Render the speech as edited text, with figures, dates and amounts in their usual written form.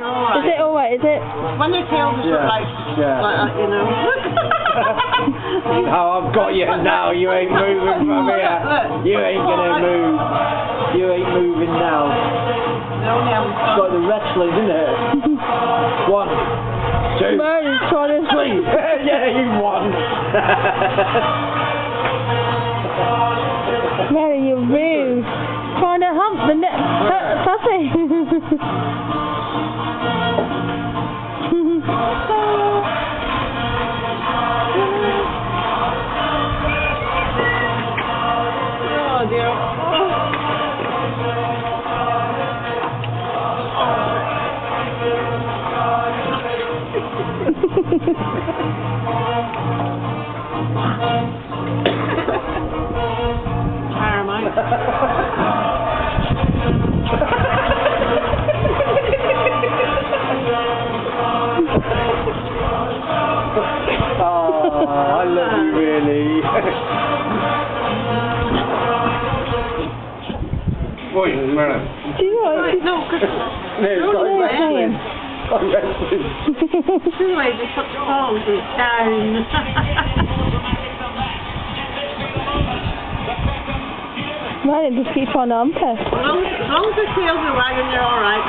Is it alright, is it? When their tails are sort of like that, you know. Oh, I've got you now. You ain't moving from here. You ain't gonna move. You ain't moving now. It's like the wrestling, isn't it? 1, 2, Man, he's trying to... 3. Yeah, you won. Mary, you're rude. Trying to hump the puppy. Oh dear. Oh, I love you really. Oi, Mara. Do you like No, because wrestling? anyway, just put the paws down. Man, just keep on hump her. As long as the tails are wagging, they're alright.